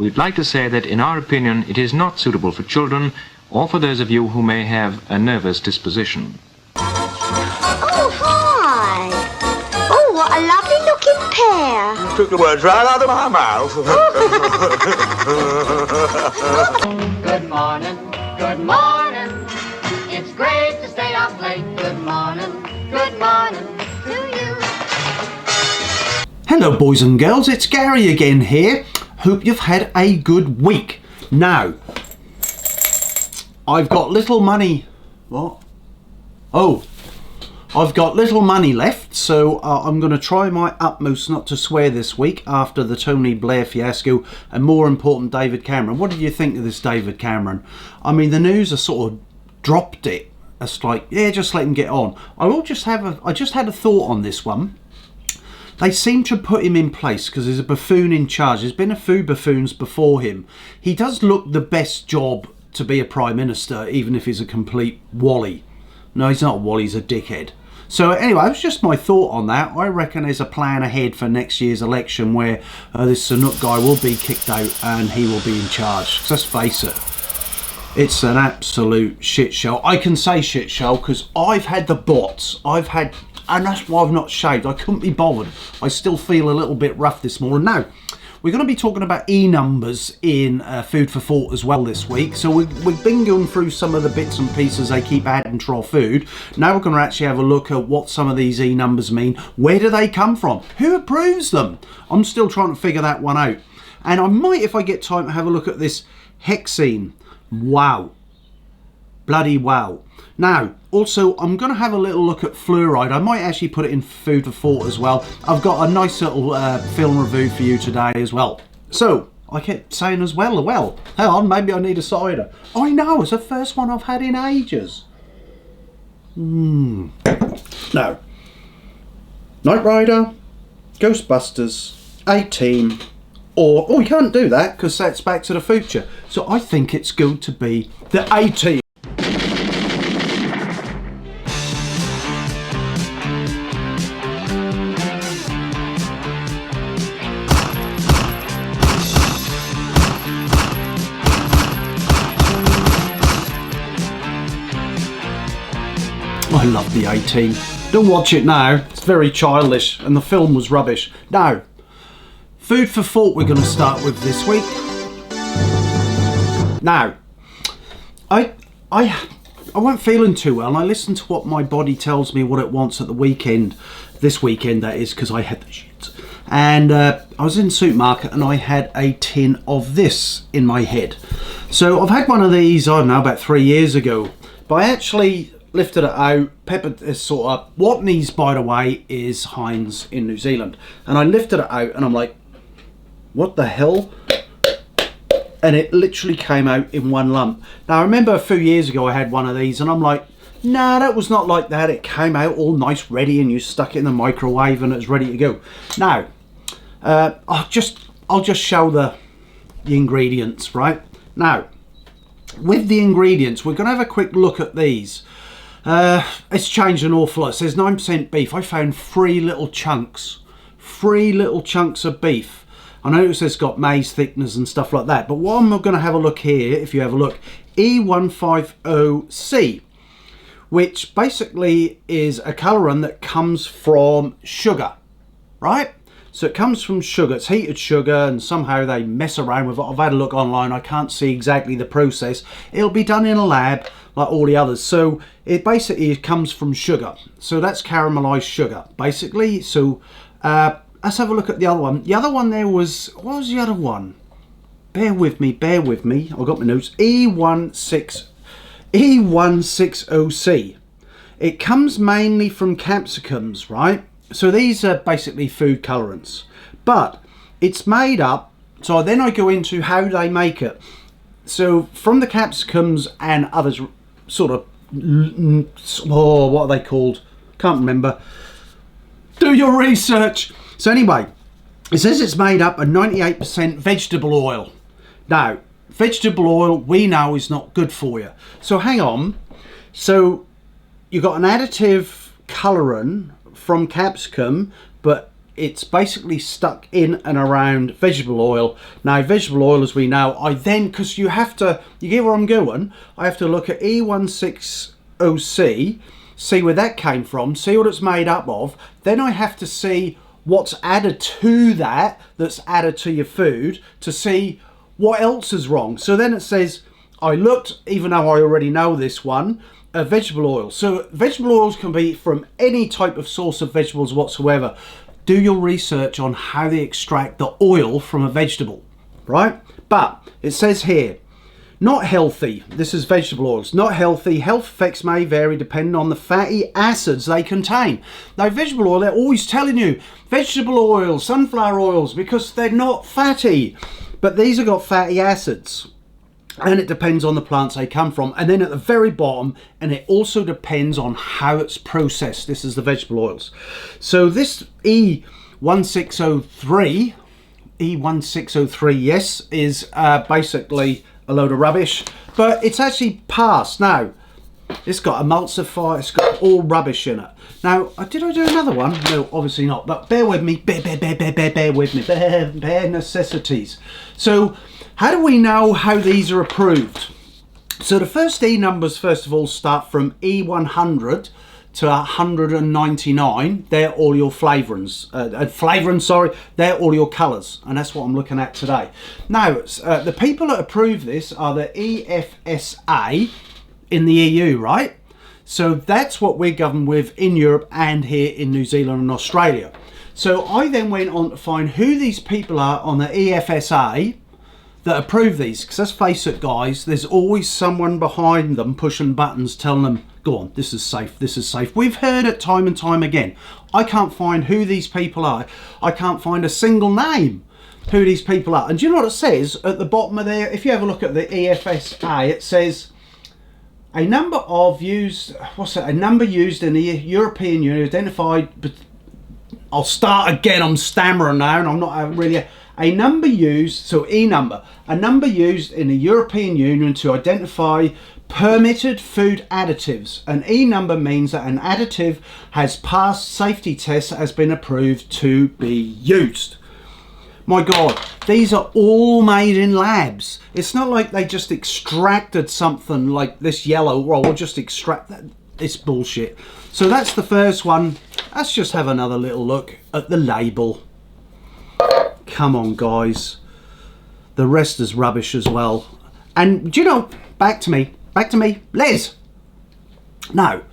we'd like to say that in our opinion it is not suitable for children or for those of you who may have a nervous disposition. Oh, hi. Oh, what a lovely looking pair. You took the words right out of my mouth. Good morning, good morning. It's great to stay up late. Good morning to you. Hello boys and girls, it's Gary again here. Hope you've had a good week. Now, I've got little money. What? Oh, I've got little money left, so I'm going to try my utmost not to swear this week after the Tony Blair fiasco and, more important, David Cameron. What did you think of this David Cameron? I mean, the news has sort of dropped it. It's like, yeah, just let him get on. I just had a thought on this one. They seem to put him in place because there's a buffoon in charge. There's been a few buffoons before him. He does look the best job to be a Prime Minister, even if he's a complete wally. No, he's not a wally, he's a dickhead. So anyway, it was just my thought on that. I reckon there's a plan ahead for next year's election where this Sunak guy will be kicked out and he will be in charge. Let's face it, it's an absolute shit show. I can say shit show because I've had the bots. And that's why I've not shaved. I couldn't be bothered. I still feel a little bit rough this morning. Now, we're going to be talking about E-numbers in Food for Thought as well this week. So we've been going through some of the bits and pieces they keep adding to our food. Now we're going to actually have a look at what some of these E-numbers mean. Where do they come from? Who approves them? I'm still trying to figure that one out. And I might, if I get time, have a look at this hexene. Wow. Bloody wow. Now, also, I'm going to have a little look at fluoride. I might actually put it in Food for Thought as well. I've got a nice little film review for you today as well. So, I kept saying as well, hang on, maybe I need a cider. I know, it's the first one I've had in ages. No. Knight Rider, Ghostbusters, A-Team, or, oh, you can't do that because that's Back to the Future. So I think it's going to be the A-Team. I love the A-Team. Don't watch it now, it's very childish and the film was rubbish. Now, Food for Thought we're going to start with this week. Now, I wasn't feeling too well and I listened to what my body tells me what it wants at the weekend. This weekend that is, because I had the shits. And I was in the supermarket and I had a tin of this in my head. So I've had one of these, I don't know, about 3 years ago. But I actually lifted it out, peppered this sort of, Watney's, by the way, is Heinz in New Zealand. And I lifted it out and I'm like, what the hell? And it literally came out in one lump. Now I remember a few years ago I had one of these and I'm like, nah, that was not like that. It came out all nice, ready, and you stuck it in the microwave and it was ready to go. Now, I'll just show the ingredients, right? Now, with the ingredients, we're going to have a quick look at these. It's changed an awful lot. It says 9% beef. I found three little chunks of beef. I notice it's got maize thickeners and stuff like that. But what I'm going to have a look here, if you have a look, E150C, which basically is a colorant that comes from sugar, right? So it comes from sugar. It's heated sugar and somehow they mess around with it. I've had a look online. I can't see exactly the process. It'll be done in a lab like all the others. So it basically comes from sugar. So that's caramelized sugar, basically. So let's have a look at the other one. The other one there was, what was the other one? Bear with me. I've got my notes. E160C. It comes mainly from capsicums, right? So these are basically food colorants. But it's made up, so then I go into how they make it. So from the capsicums and others sort of, oh, what are they called? Can't remember. Do your research. So anyway, it says it's made up of 98% vegetable oil. Now, vegetable oil we know is not good for you. So hang on. So you've got an additive colorant from capsicum, but it's basically stuck in and around vegetable oil. Now vegetable oil, as we know, I then, because you get where I'm going, I have to look at E160C, see where that came from, see what it's made up of, then I have to see what's added to that's added to your food, to see what else is wrong. So then it says, I looked, even though I already know this one, vegetable oil. So vegetable oils can be from any type of source of vegetables whatsoever. Do your research on how they extract the oil from a vegetable, right? But it says here, not healthy. This is vegetable oils. Not healthy. Health effects may vary depending on the fatty acids they contain. Now, vegetable oil, they're always telling you vegetable oils, sunflower oils, because they're not fatty. But these have got fatty acids. And it depends on the plants they come from. And then at the very bottom, and it also depends on how it's processed. This is the vegetable oils. So this E1603, yes, is basically a load of rubbish, but it's actually passed. Now, it's got emulsifier, it's got all rubbish in it. Now, did I do another one? No, obviously not, but bear with me, bear with me, bare necessities. So, how do we know how these are approved? So the first E numbers, first of all, start from E100 to 199. They're all your flavorants. They're all your colours. And that's what I'm looking at today. Now, the people that approve this are the EFSA in the EU, right? So that's what we're governed with in Europe and here in New Zealand and Australia. So I then went on to find who these people are on the EFSA that approve these, because let's face it, guys, there's always someone behind them pushing buttons telling them, go on, this is safe, this is safe. We've heard it time and time again. I can't find who these people are. I can't find a single name who these people are. And do you know what it says at the bottom of there? If you have a look at the EFSA, it says a number used in the European Union identified, but I'll start again, I'm stammering now and I'm not really. A number used, so E number, a number used in the European Union to identify permitted food additives. An E number means that an additive has passed safety tests, has been approved to be used. My God, these are all made in labs. It's not like they just extracted something like this yellow, well, we'll just extract that. It's bullshit. So that's the first one. Let's just have another little look at the label. Come on, guys. The rest is rubbish as well. And do you know, back to me, Les. Now,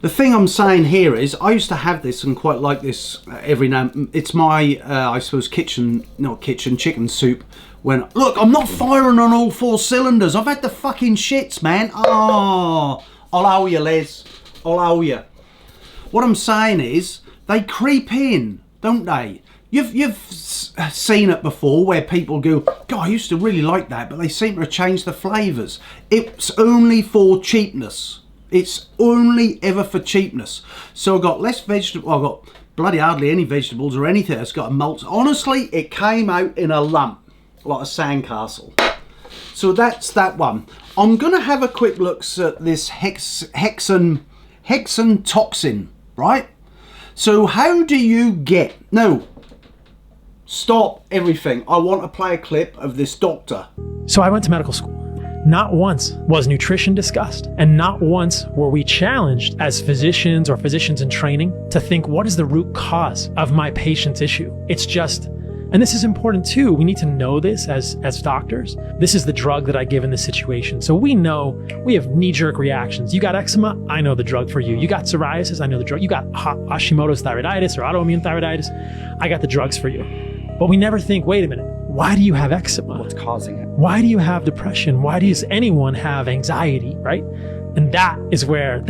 the thing I'm saying here is, I used to have this and quite like this every now. It's my, I suppose, chicken soup. When, look, I'm not firing on all four cylinders. I've had the fucking shits, man. Oh, I'll owe you, Les. I'll owe you. What I'm saying is, they creep in, don't they? You've seen it before where people go, God, I used to really like that, but they seem to have changed the flavours. It's only for cheapness. It's only ever for cheapness. So I've got less vegetable. I've got bloody hardly any vegetables or anything. It's got a malt. Honestly, it came out in a lump, like a sandcastle. So that's that one. I'm going to have a quick look at this hexan toxin, right? So how do you get... No. Stop everything. I want to play a clip of this doctor. So I went to medical school. Not once was nutrition discussed, and not once were we challenged as physicians or physicians in training to think, what is the root cause of my patient's issue? It's just, and this is important too, we need to know this as doctors. This is the drug that I give in this situation. So we know we have knee-jerk reactions. You got eczema, I know the drug for you. You got psoriasis, I know the drug. You got Hashimoto's thyroiditis or autoimmune thyroiditis, I got the drugs for you. But we never think, wait a minute, why do you have eczema? What's causing it? Why do you have depression? Why does anyone have anxiety, right? And that's where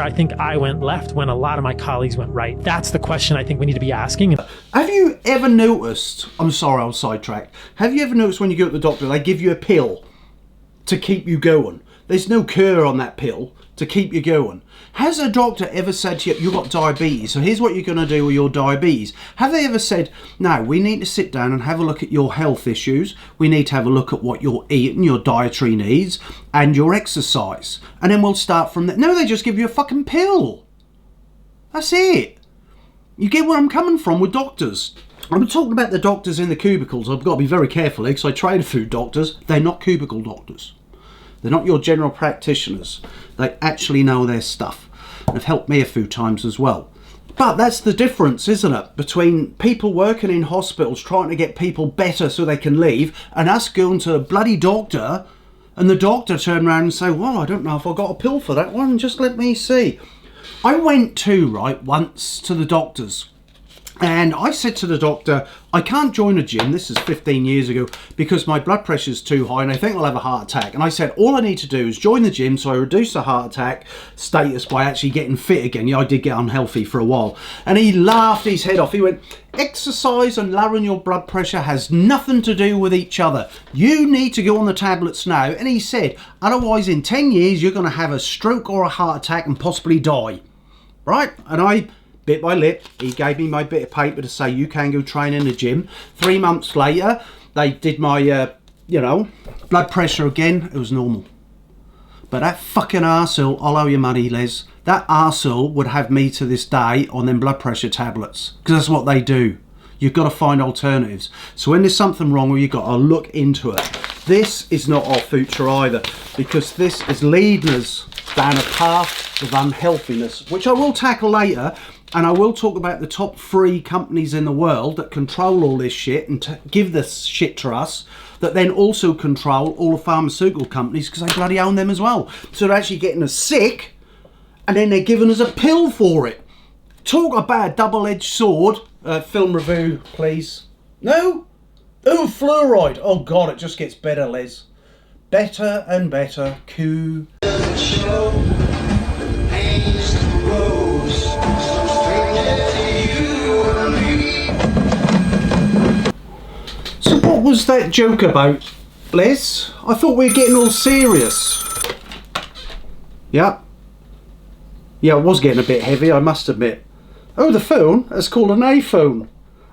I think I went left when a lot of my colleagues went right. That's the question I think we need to be asking. Have you ever noticed, I'm sorry, I was sidetracked. Have you ever noticed when you go to the doctor, they give you a pill to keep you going? There's no cure on that pill to keep you going. Has a doctor ever said to you, you've got diabetes, so here's what you're going to do with your diabetes? Have they ever said, now we need to sit down and have a look at your health issues, we need to have a look at what you're eating, your dietary needs, and your exercise, and then we'll start from there? No, they just give you a fucking pill. That's it. You get where I'm coming from with doctors. I'm talking about the doctors in the cubicles. I've got to be very careful because I train a few doctors. They're not cubicle doctors. They're not your general practitioners. They actually know their stuff. And have helped me a few times as well. But that's the difference, isn't it? Between people working in hospitals trying to get people better so they can leave, and us going to a bloody doctor, and the doctor turn around and say, well, I don't know if I've got a pill for that one, just let me see. I went once to the doctor's, and I said to the doctor, I can't join a gym, this is 15 years ago, because my blood pressure's too high and I think I'll have a heart attack. And I said, all I need to do is join the gym so I reduce the heart attack status by actually getting fit again. Yeah, I did get unhealthy for a while. And he laughed his head off. He went, exercise and lowering your blood pressure has nothing to do with each other. You need to go on the tablets now. And he said, otherwise in 10 years you're going to have a stroke or a heart attack and possibly die. Right? And I bit my lip. He gave me my bit of paper to say you can go train in the gym. 3 months later, they did my, blood pressure again. It was normal. But that fucking arsehole, I'll owe you money, Les. That arsehole would have me to this day on them blood pressure tablets. Because that's what they do. You've got to find alternatives. So when there's something wrong, you've got to look into it. This is not our future either. Because this is leading us down a path of unhealthiness, which I will tackle later. And I will talk about the top 3 companies in the world that control all this shit and give this shit to us, that then also control all the pharmaceutical companies because they bloody own them as well. So they're actually getting us sick and then they're giving us a pill for it. Talk about a double-edged sword. Film review, please. No? Oh, fluoride. Oh, God, it just gets better, Les. Better and better. Coo. So what was that joke about, Les? I thought we were getting all serious. Yeah. Yeah, it was getting a bit heavy, I must admit. Oh, the phone? It's called an iPhone.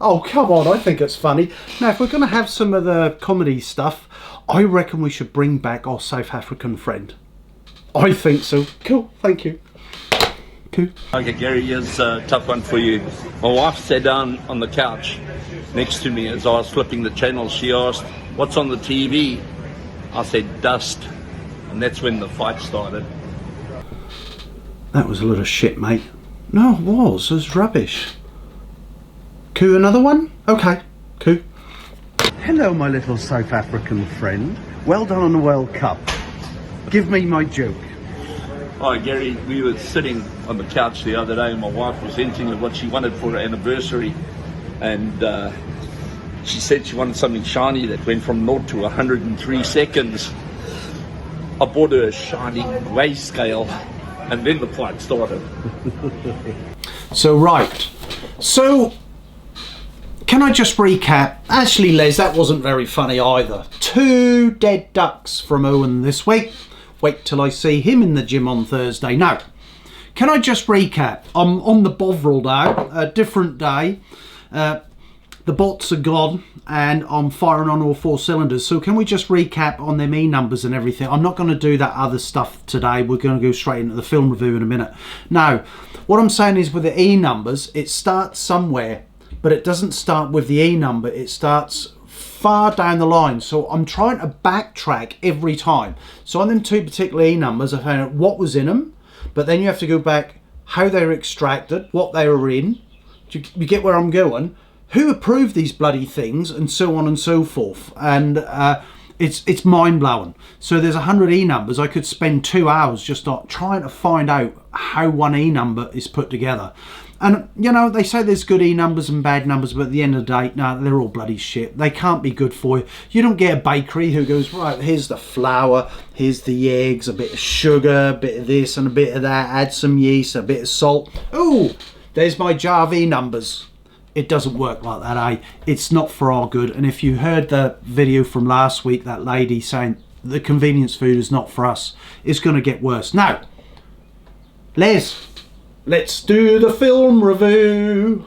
Oh, come on, I think it's funny. Now, if we're going to have some of the comedy stuff, I reckon we should bring back our South African friend. I think so. Cool, thank you. Cool. Okay, Gary, here's a tough one for you. My wife sat down on the couch next to me as I was flipping the channel. She asked, what's on the TV? I said, dust. And that's when the fight started. That was a lot of shit, mate. No, it was rubbish. Coo, another one? Okay, coo. Hello, my little South African friend. Well done on the World Cup. Give me my joke. Hi, Gary. We were sitting on the couch the other day and my wife was hinting at what she wanted for her anniversary. And she said she wanted something shiny that went from 0 to 103 seconds. I bought her a shiny grayscale and then the fight started. So, can I just recap? Actually, Les, that wasn't very funny either. 2 dead ducks from Owen this week. Wait till I see him in the gym on Thursday. Now, can I just recap? I'm on the Bovril now, a different day. The bots are gone and I'm firing on all 4 cylinders. So can we just recap on them E-numbers and everything? I'm not going to do that other stuff today. We're going to go straight into the film review in a minute. Now, what I'm saying is with the E-numbers, it starts somewhere, but it doesn't start with the E-number. It starts far down the line. So I'm trying to backtrack every time. So on them 2 particular E-numbers, I found out what was in them, but then you have to go back how they were extracted, what they were in. Do you get where I'm going? Who approved these bloody things, and so on and so forth. And it's mind-blowing. So there's 100 E-numbers. I could spend 2 hours just trying to find out how one E-number is put together. And, you know, they say there's good E-numbers and bad numbers, but at the end of the day, no, they're all bloody shit. They can't be good for you. You don't get a bakery who goes, right, here's the flour, here's the eggs, a bit of sugar, a bit of this and a bit of that, add some yeast, a bit of salt. Ooh, there's my jar of E-numbers. It doesn't work like that, eh? It's not for our good. And if you heard the video from last week, that lady saying the convenience food is not for us, it's going to get worse. Now, Les, let's do the film review.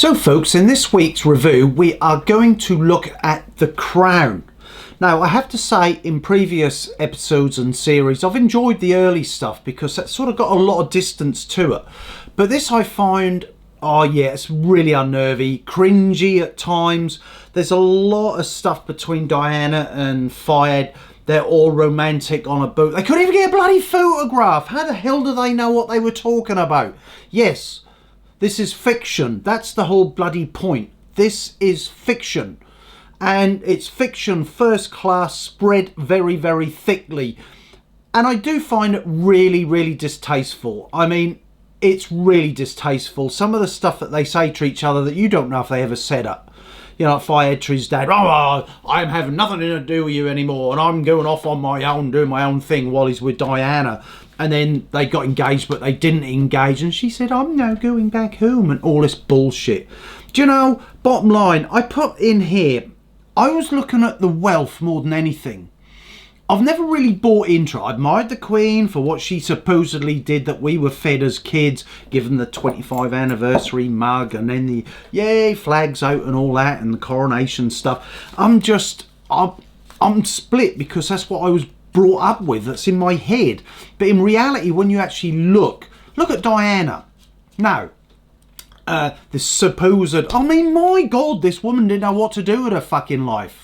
So folks, in this week's review, we are going to look at The Crown. Now, I have to say, in previous episodes and series, I've enjoyed the early stuff because that sort of got a lot of distance to it. But this I find, oh yeah, it's really unnervy, cringy at times. There's a lot of stuff between Diana and Fayed. They're all romantic on a boat. They couldn't even get a bloody photograph. How the hell do they know what they were talking about? Yes, this is fiction. That's the whole bloody point. This is fiction. And it's fiction first class, spread very, very thickly. And I do find it really, really distasteful. I mean, it's really distasteful. Some of the stuff that they say to each other that you don't know if they ever said it. You know, like Fayed to his dad, oh, I'm having nothing to do with you anymore, and I'm going off on my own, doing my own thing while he's with Diana. And then they got engaged, but they didn't engage, and she said, I'm now going back home, and all this bullshit. Do you know, bottom line, I put in here, I was looking at the wealth more than anything. I've never really bought into it. I admired the Queen for what she supposedly did that we were fed as kids, given the 25th anniversary mug and then the yay flags out and all that and the coronation stuff. I'm split because that's what I was brought up with. That's in my head. But in reality, when you actually look at Diana. Now, this supposed, I mean, my God, this woman didn't know what to do with her fucking life.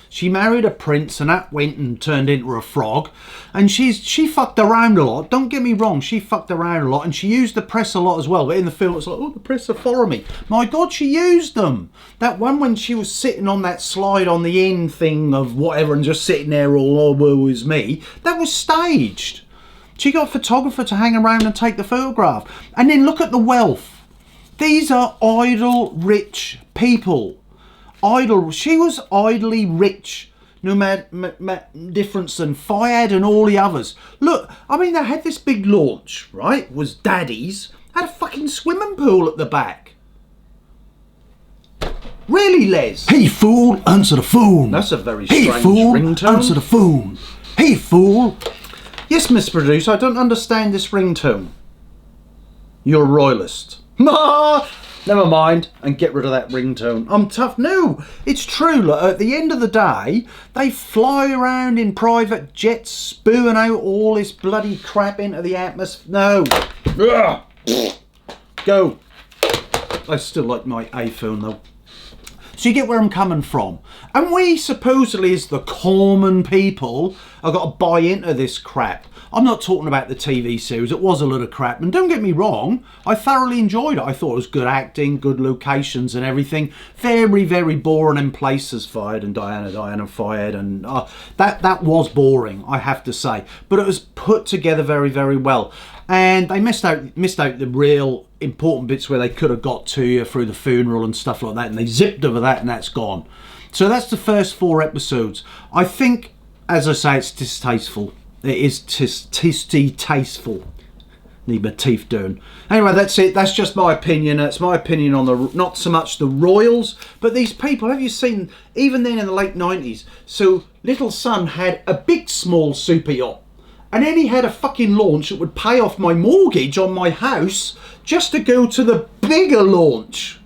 She married a prince and that went and turned into a frog. And she fucked around a lot. Don't get me wrong, she fucked around a lot. And she used the press a lot as well. But in the film, it's like, oh, the press are following me. My God, she used them. That one when she was sitting on that slide on the end thing of whatever and just sitting there all, oh, woe is me. That was staged. She got a photographer to hang around and take the photograph. And then look at the wealth. These are idle, rich people. Idle. She was idly rich, no difference than Fayed and all the others. Look, I mean, they had this big launch, right? Was Daddy's. Had a fucking swimming pool at the back. Really, Les? Hey, fool, answer the phone. That's a very strange Hey, fool, ringtone. answer the phone. Hey, fool. Yes, Miss Producer, I don't understand this ringtone. You're a royalist. Never mind, and get rid of that ringtone. I'm tough. No, it's true. Look, at the end of the day, they fly around in private jets, spewing out all this bloody crap into the atmosphere. No. Ugh. Go. I still like my iPhone, though. So you get where I'm coming from. And we, supposedly, as the common people, have got to buy into this crap. I'm not talking about the TV series. It was a lot of crap. And don't get me wrong, I thoroughly enjoyed it. I thought it was good acting, good locations and everything. Very, very boring in places, Fayed and Diana Fayed. And that was boring, I have to say. But it was put together very, very well. And they missed out the real important bits where they could have got to you through the funeral and stuff like that. And they zipped over that and that's gone. So that's the first 4 episodes. I think, as I say, it's distasteful. It is tasteful. Need my teeth doing. Anyway, that's it. That's just my opinion. That's my opinion on the, not so much the royals, but these people. Have you seen, even then in the late 90s, so Little Son had a big small super yacht. And then he had a fucking launch that would pay off my mortgage on my house just to go to the bigger launch.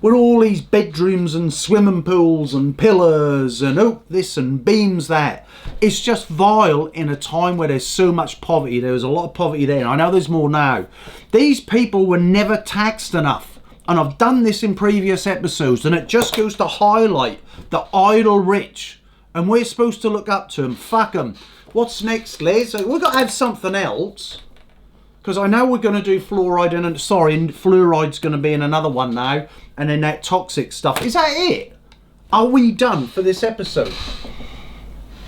With all these bedrooms and swimming pools and pillars and oak this and beams that. It's just vile in a time where there's so much poverty. There was a lot of poverty there. I know there's more now. These people were never taxed enough. And I've done this in previous episodes. And it just goes to highlight the idle rich. And we're supposed to look up to them. Fuck them. What's next, Les? We've got to have something else. Because I know we're going to do fluoride and fluoride's going to be in another one now. And then that toxic stuff. Is that it? Are we done for this episode?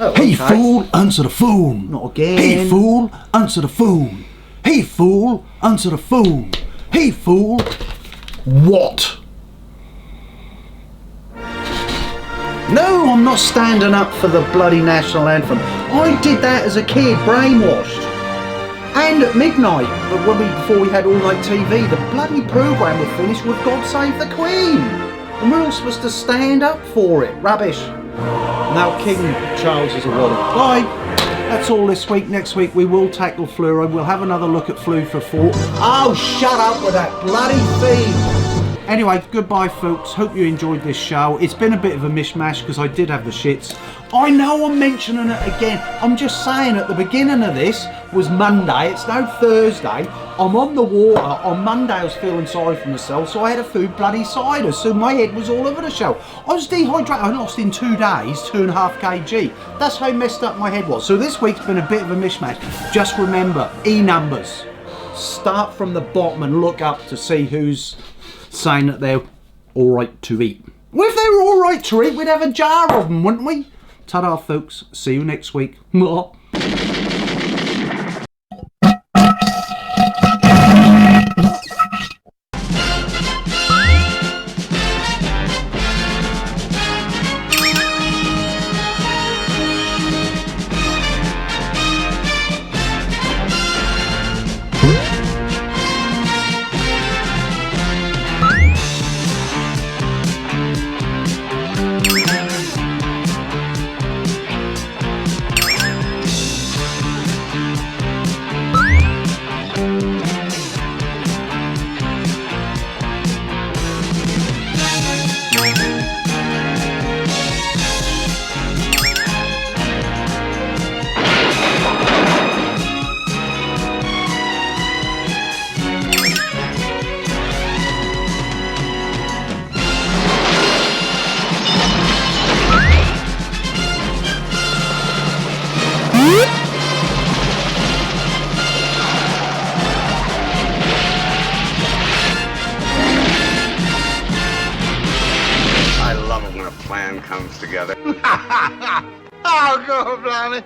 Oh, Hey, okay. fool, answer the phone. Not again. Hey, fool, answer the phone. Hey, fool, answer the phone. Hey, fool. What? No, I'm not standing up for the bloody national anthem. I did that as a kid, brainwashed. And at midnight, before we had all-night TV, the bloody programme would finish with God Save the Queen. And we're all supposed to stand up for it. Rubbish. Now King Charles is a wally. Bye. That's all this week. Next week we will tackle fluoride. We'll have another look at flu for 4. Oh, shut up with that bloody theme. Anyway, goodbye folks, hope you enjoyed this show. It's been a bit of a mishmash because I did have the shits. I know I'm mentioning it again. I'm just saying at the beginning of this was Monday, it's now Thursday. I'm on the water. On Monday I was feeling sorry for myself, so I had a food bloody cider, so my head was all over the show. I was dehydrated. I lost in 2 days 2.5 kg. That's how messed up my head was. So this week's been a bit of a mishmash. Just remember, E-numbers. Start from the bottom and look up to see who's saying that they're alright to eat. Well, if they were alright to eat, we'd have a jar of them, wouldn't we? Ta-da folks, see you next week. I love it when a plan comes together. Oh, go, Blimey.